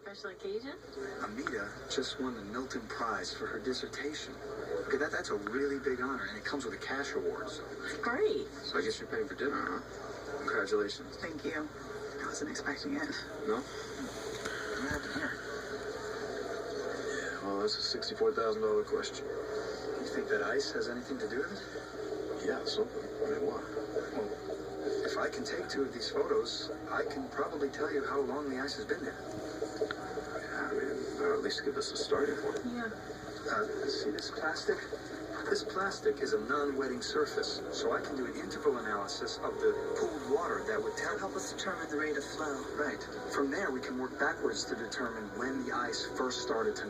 Special occasion? Amita just won the Milton Prize for her dissertation. Okay, that's a really big honor, and it comes with a cash award. It's great. So I guess you're paying for dinner, huh? Congratulations. Thank you. I wasn't expecting it. No? What happened here? Well, that's a $64,000 question. You think that ice has anything to do with it? Yeah, something. I mean, what? Well, if I can take 2 of these photos, I can probably tell you how long the ice has been there. Yeah, I mean, or at least give us a starting point. Yeah. See this plastic? This plastic is a non-wetting surface, so I can do an interval analysis of the pooled water that would tell... Help us determine the rate of flow. Right. From there, we can work backwards to determine when the ice first started to